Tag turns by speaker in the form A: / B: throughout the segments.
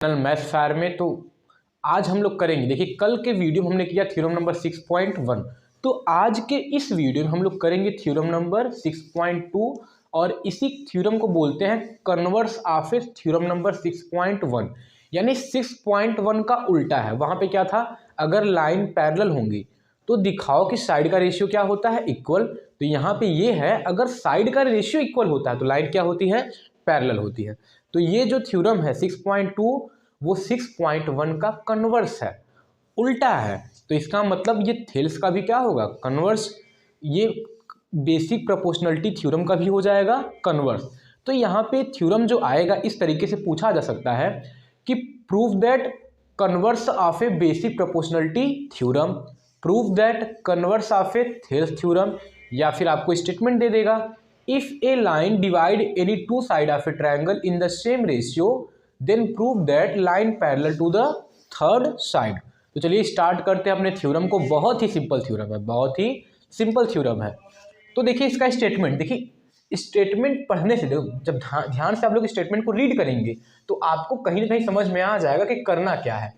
A: Math fire में। तो आज हम लोग करेंगे, देखिए कल के वीडियो में हमने किया थ्योरम नंबर 6.1, तो आज के इस वीडियो में हम लोग करेंगे थ्योरम नंबर 6.2 और इसी थ्योरम को बोलते हैं converse of A theorem number 6.1, यानी 6.1 का उल्टा है। वहां पे क्या था, अगर लाइन पैरेलल होंगी तो दिखाओ कि साइड का रेशियो क्या होता है, इक्वल। तो यहाँ पे ये है, अगर साइड का रेशियो इक्वल होता है तो लाइन क्या होती है, पैरेलल होती है। तो ये जो थ्योरम है 6.2 वो 6.1 का कन्वर्स है, उल्टा है। तो इसका मतलब ये थेल्स का भी क्या होगा, कन्वर्स। ये बेसिक प्रोपोर्शनलिटी थ्योरम का भी हो जाएगा कन्वर्स। तो यहाँ पे थ्योरम जो आएगा इस तरीके से पूछा जा सकता है कि prove that converse of a basic proportionality theorem, prove that converse of a Thales theorem, या फिर आपको स्टेटमेंट दे देगा if a line divide any two side of a triangle in the same ratio then prove that line parallel to the third side. तो चलिए start करते हैं अपने थ्योरम को। बहुत ही सिंपल थ्योरम है, बहुत ही सिंपल थ्योरम है। तो देखिए इसका स्टेटमेंट, देखिए स्टेटमेंट पढ़ने से, देखो जब ध्यान से आप लोग स्टेटमेंट को रीड करेंगे तो आपको कहीं ना कहीं समझ में आ जाएगा कि करना क्या है।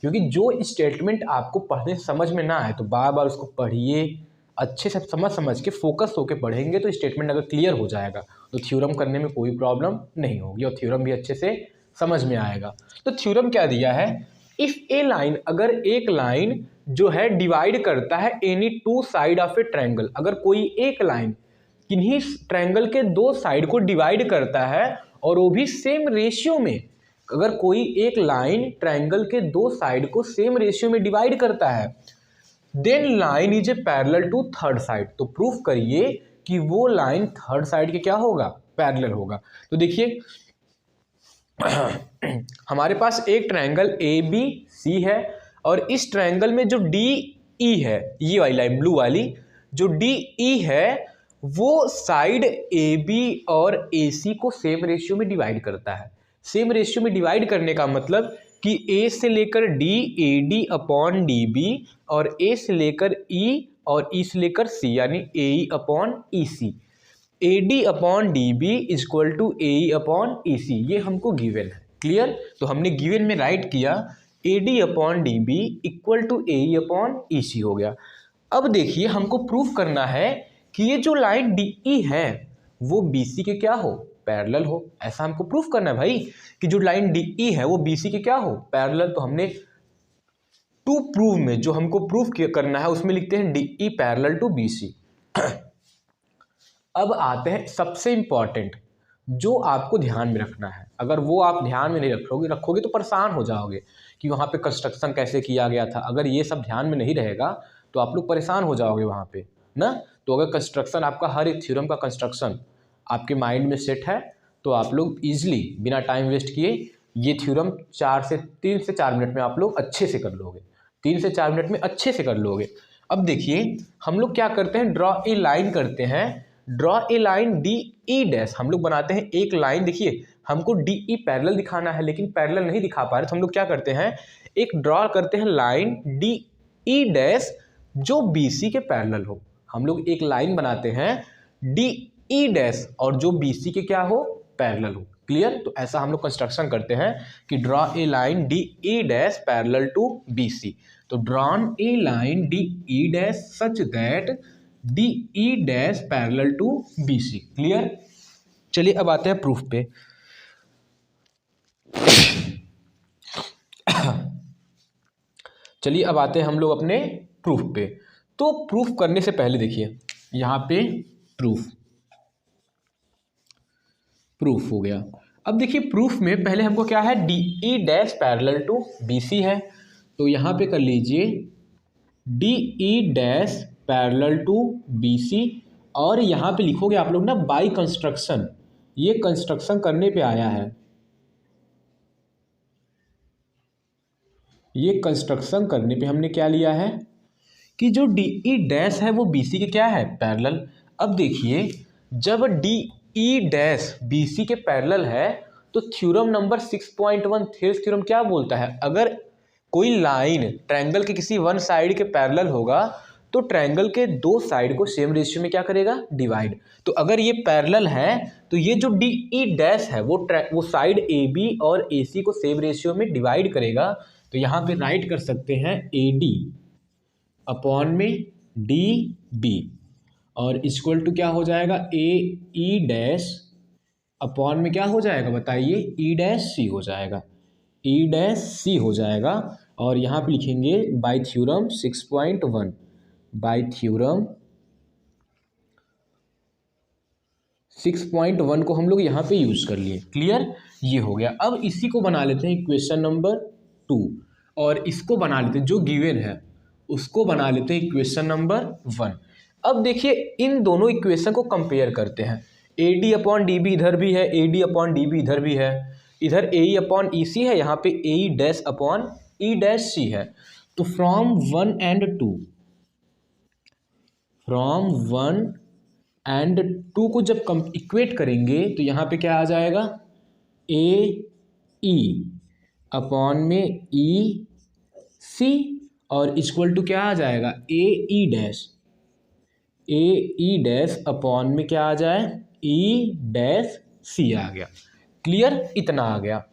A: क्योंकि जो स्टेटमेंट आपको पढ़ने से समझ में ना आए तो बार बार उसको पढ़िए, अच्छे से समझ के फोकस होकर पढ़ेंगे तो स्टेटमेंट अगर क्लियर हो जाएगा तो थ्योरम करने में कोई प्रॉब्लम नहीं होगी और थ्योरम भी अच्छे से समझ में आएगा। तो थ्योरम क्या दिया है, इफ ए लाइन, अगर एक लाइन जो है डिवाइड करता है any two side of a triangle, अगर कोई एक लाइन किन्हीं ट्रायंगल के दो साइड को डिवाइड करता है और वो भी सेम रेशियो में, अगर कोई एक लाइन ट्रायंगल के दो साइड को सेम रेशियो में डिवाइड करता है then line is a parallel to third side, तो प्रूफ करिए कि वो लाइन थर्ड साइड के क्या होगा, पैरेलल होगा। तो देखिए हमारे पास एक ट्रायंगल ए बी सी है और इस ट्रायंगल में जो डी ई है, ये वाली लाइन ब्लू वाली जो डी ई है वो साइड ए बी और ए सी को सेम रेशियो में डिवाइड करता है। सेम रेशियो में डिवाइड करने का मतलब कि ए से लेकर D A D upon D B और ए से लेकर ई और ई से लेकर सी यानी A E upon E C, A D upon D B is equal to A E upon E C, ये हमको गिवन है। क्लियर, तो हमने गिवन में राइट किया A D upon D B equal to A E upon E C हो गया। अब देखिए हमको प्रूफ करना है कि ये जो लाइन डी ई है वो बी सी के क्या हो, पैरेलल हो। ऐसा हमको प्रूफ करना है भाई कि जो लाइन डी ई है वो बी सी के क्या हो, पैरेलल। तो हमने टू प्रूव में जो हमको प्रूफ करना है उसमें लिखते हैं D E parallel to B C. अब आते हैं सबसे इंपॉर्टेंट जो आपको ध्यान में रखना है, अगर वो आप ध्यान में नहीं रखोगे तो परेशान हो जाओगे कि वहाँ पे कंस्ट्रक्शन कैसे किया गया था। अगर ये सब ध्यान में नहीं रहेगा तो आप लोग परेशान हो जाओगे वहाँ पे ना। तो अगर कंस्ट्रक्शन आपका, हर एक थ्योरम का कंस्ट्रक्शन आपके माइंड में सेट है तो आप लोग ईजिली बिना टाइम वेस्ट किए ये थ्योरम 3 से 4 मिनट में आप लोग अच्छे से कर लोगे, 3 से 4 मिनट में अच्छे से कर लोगे। अब देखिए हम लोग क्या करते हैं, ड्रॉ ए लाइन करते हैं, draw a line D E dash, हम लोग बनाते हैं एक लाइन। देखिए हमको डी ई पैरेलल दिखाना है लेकिन पैरेलल नहीं दिखा पा रहे तो हम लोग क्या करते हैं, एक ड्रॉ करते हैं लाइन डी ई डैश जो बी सी के पैरेलल हो। हम लोग एक लाइन बनाते हैं डी ई डैश और जो बी सी के क्या हो, पैरेलल हो। क्लियर, तो ऐसा हम लोग कंस्ट्रक्शन करते हैं कि draw a line D E dash parallel to B C. तो drawn a line D E dash such that D E dash parallel to B C. Clear, चलिए अब आते हैं प्रूफ पे। चलिए अब आते हैं हम लोग अपने प्रूफ पे। तो प्रूफ करने से पहले देखिए यहाँ पे प्रूफ हो गया। अब देखिए प्रूफ में पहले हमको क्या है, D E dash parallel to B C है, तो यहाँ पे कर लीजिए D E dash parallel to B C और यहाँ पे लिखोगे आप लोग ना बाई कंस्ट्रक्शन, ये कंस्ट्रक्शन करने पे आया है, ये कंस्ट्रक्शन करने पे हमने क्या लिया है कि जो डी ई डैश है वो बी सी के क्या है, पैरेलल। अब देखिए जब D E dash B C के पैरेलल है तो थ्योरम नंबर 6.1 थेल्स थ्योरम क्या बोलता है, अगर कोई लाइन ट्रायंगल के किसी वन साइड के पैरेलल होगा तो ट्रायंगल के दो साइड को सेम रेशियो में क्या करेगा, डिवाइड। तो अगर ये पैरेलल है तो ये जो डी ई डैश है वो साइड ए बी और ए सी को सेम रेशियो में डिवाइड करेगा। तो यहाँ पे राइट कर सकते हैं ए डी अपॉन में डी बी और इक्वल टू क्या हो जाएगा, ए ई डैश अपॉन में क्या हो जाएगा बताइए, ई डैश सी हो जाएगा, ई डैश सी हो जाएगा। और यहाँ पे लिखेंगे बाय थ्योरम 6.1, बाय थ्योरम 6.1 को हम लोग यहाँ पे यूज कर लिए। क्लियर, ये हो गया। अब इसी को बना लेते हैं इक्वेशन नंबर 2 और इसको बना लेते हैं जो गिवन है उसको बना लेते हैं इक्वेशन नंबर 1। अब देखिए इन दोनों इक्वेशन को कंपेयर करते हैं। A D upon D B इधर भी है, A D upon D B इधर भी है, इधर ए ई अपॉन ई सी है, यहाँ पे A E dash upon E dash C है। तो फ्रॉम 1 and 2, फ्रॉम 1 and 2 को जब इक्वेट करेंगे तो यहाँ पे क्या आ जाएगा, ए ई अपॉन में ई सी और इक्वल टू क्या आ जाएगा, A E dash, A E dash upon में क्या आ जाए, ई डैश सी आ गया। क्लियर, इतना आ गया।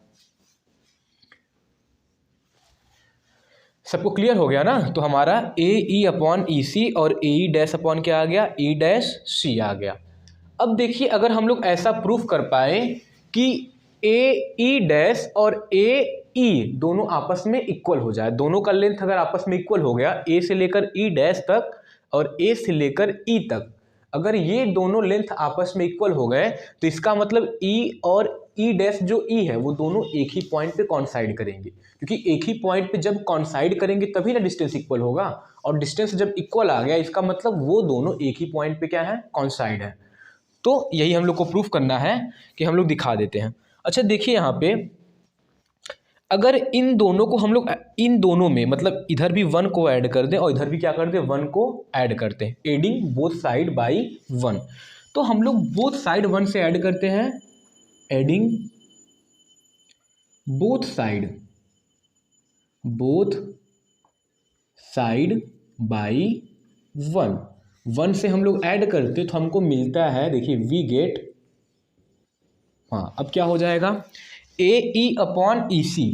A: सबको क्लियर हो गया ना। तो हमारा ए ई अपॉन ई सी और ए ई डैश अपॉन क्या आ गया, ई डैश सी आ गया। अब देखिए अगर हम लोग ऐसा प्रूफ कर पाए कि ए ई डैश और ए ई दोनों आपस में इक्वल हो जाए, दोनों का लेंथ अगर आपस में इक्वल हो गया, ए से लेकर ई डैश तक और ए से लेकर ई तक, अगर ये दोनों लेंथ आपस में इक्वल हो गए तो इसका मतलब ई और ई डैश जो ई है वो दोनों एक ही पॉइंट पे कॉन्साइड करेंगे, क्योंकि एक ही पॉइंट पे जब कॉन्साइड करेंगे तभी ना डिस्टेंस इक्वल होगा। और डिस्टेंस जब इक्वल आ गया इसका मतलब वो दोनों एक ही पॉइंट पे क्या है, कॉन्साइड है। तो यही हम लोग को प्रूफ करना है कि हम लोग दिखा देते हैं। अच्छा देखिए यहाँ पे अगर इन दोनों को हम लोग इन दोनों में मतलब इधर भी 1 को ऐड कर दें और इधर भी क्या कर दें, 1 को ऐड करते हैं, एडिंग बोथ साइड बाई 1। तो हम लोग बोथ साइड 1 से ऐड करते हैं, एडिंग बोथ साइड बाई 1 से हम लोग ऐड करते तो हमको मिलता है, देखिए वी गेट, हाँ अब क्या हो जाएगा, A E upon E C,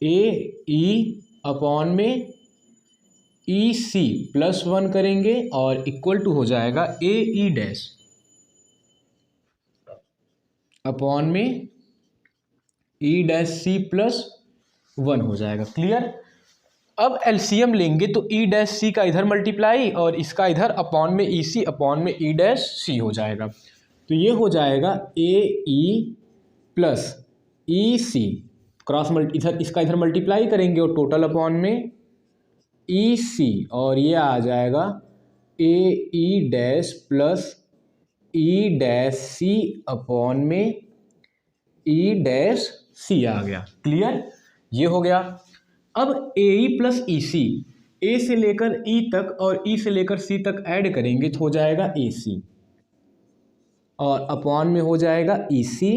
A: A E upon में ई सी प्लस 1 करेंगे और इक्वल टू हो जाएगा ए ई डैश अपॉन में ई डैश सी प्लस 1 हो जाएगा। क्लियर। अब एलसीएम लेंगे तो ई डैश सी का इधर मल्टीप्लाई और इसका इधर अपॉन में ई सी अपॉन में ई डैश सी हो जाएगा। तो ये हो जाएगा A E plus E C cross इधर इसका इधर मल्टीप्लाई करेंगे और टोटल अपॉन में ई सी और ये आ जाएगा A E dash plus E dash C upon में ई डैश सी आ गया। क्लियर, ये हो गया। अब ए ई प्लस ई सी, ए से लेकर ई तक और ई से लेकर सी तक ऐड करेंगे तो हो जाएगा ए सी और अपॉन में हो जाएगा ई सी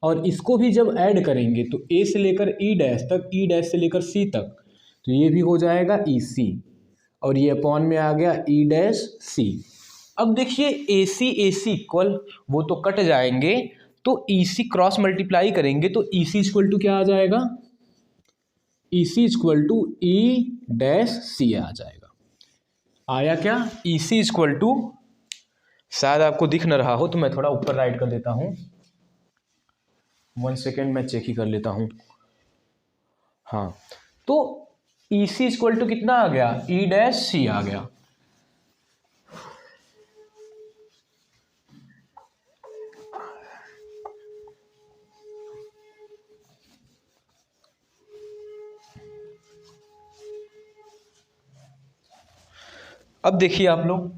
A: और इसको भी जब ऐड करेंगे तो ए से लेकर ई डैश तक, ई डैश से लेकर सी तक, तो ये भी हो जाएगा ई सी और ये अपॉन में आ गया ई डैश सी। अब देखिए ए सी इक्वल वो तो कट जाएंगे, तो ई सी क्रॉस मल्टीप्लाई करेंगे तो ई सी इक्वल टू क्या आ जाएगा, ई सी इक्वल टू ई डैश सी आ जाएगा। आया क्या, ई सी इक्वल टू, शायद आपको दिख न रहा हो तो मैं थोड़ा ऊपर राइट कर देता हूँ, 1 सेकेंड मैं चेक ही कर लेता हूँ। हाँ, तो ई सी इक्वल टू कितना आ गया, ई डैश सी आ गया। अब देखिए आप लोग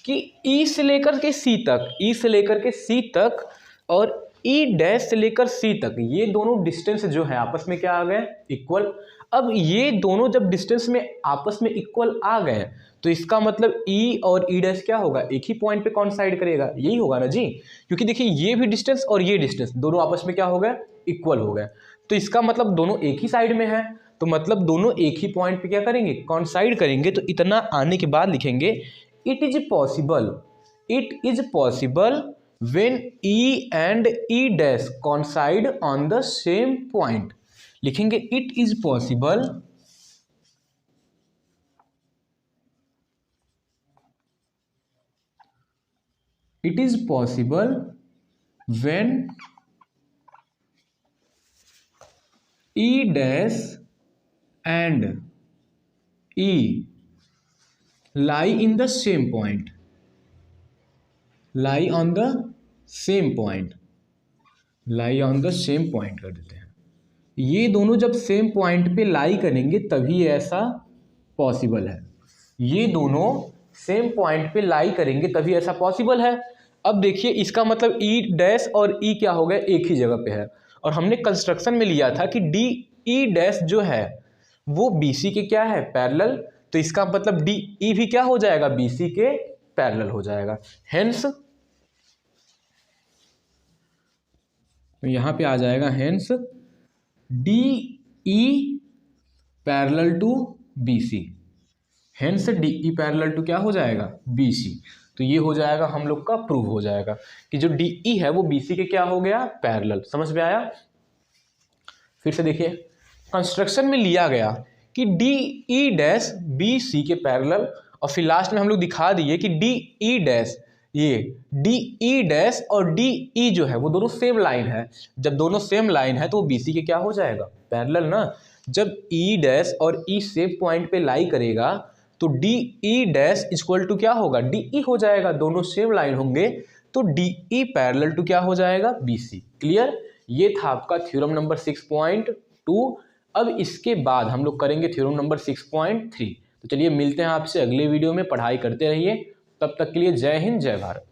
A: कि ई से लेकर के सी तक, ई से लेकर के सी तक और ई डैश से लेकर सी तक, ये दोनों डिस्टेंस जो है आपस में क्या आ गए, इक्वल। अब ये दोनों जब डिस्टेंस में आपस में इक्वल आ गए तो इसका मतलब ई और ई डैश क्या होगा, एक ही पॉइंट पे कॉन्साइड करेगा, यही होगा ना जी। क्योंकि देखिए ये भी डिस्टेंस और ये डिस्टेंस दोनों आपस में क्या हो गए, इक्वल हो गए। तो इसका मतलब दोनों एक ही साइड में है, तो मतलब दोनों एक ही पॉइंट पे क्या करेंगे, कॉन्साइड करेंगे। तो इतना आने के बाद लिखेंगे it is possible when E and E dash coincide on the same point. लिखेंगे it is possible when E dash and E lie in the same point, lie on the same point कर देते हैं। ये दोनों जब same point पे लाई करेंगे तभी ऐसा पॉसिबल है, ये दोनों सेम पॉइंट पे लाई करेंगे तभी ऐसा पॉसिबल है। अब देखिए इसका मतलब ई डैश और ई क्या हो गया, एक ही जगह पे है, और हमने कंस्ट्रक्शन में लिया था कि डी ई डैश जो है वो बी सी के क्या है, पैरेलल। तो इसका मतलब डी ई भी क्या हो जाएगा, बी सी के पैरेलल हो जाएगा। हेंस यहां पे आ जाएगा hence D E parallel to B C, hence D E parallel to क्या हो जाएगा, बी सी। तो ये हो जाएगा हम लोग का प्रूव हो जाएगा कि जो डी ई है वो बी सी के क्या हो गया, पैरेलल। समझ में आया। फिर से देखिए कंस्ट्रक्शन में लिया गया कि D E dash B C के पैरेलल, और फिर लास्ट में हम लोग दिखा दिए कि डी ई डैश, ये डी ई डैश और डी ई जो है वो दोनों सेम लाइन है। जब दोनों सेम लाइन है तो वो बी सी के क्या हो जाएगा, पैरेलल ना। जब ई डैश और ई सेम पॉइंट पे लाई करेगा तो D E dash equal to क्या होगा, डी ई हो जाएगा, दोनों सेम लाइन होंगे तो डी ई पैरेलल टू क्या हो जाएगा, बी सी। क्लियर। ये था आपका थ्योरम नंबर 6.2। अब इसके बाद हम लोग करेंगे थ्योरम नंबर 6.3। तो चलिए मिलते हैं आपसे अगले वीडियो में, पढ़ाई करते रहिए, तब तक के लिए जय हिंद जय भारत।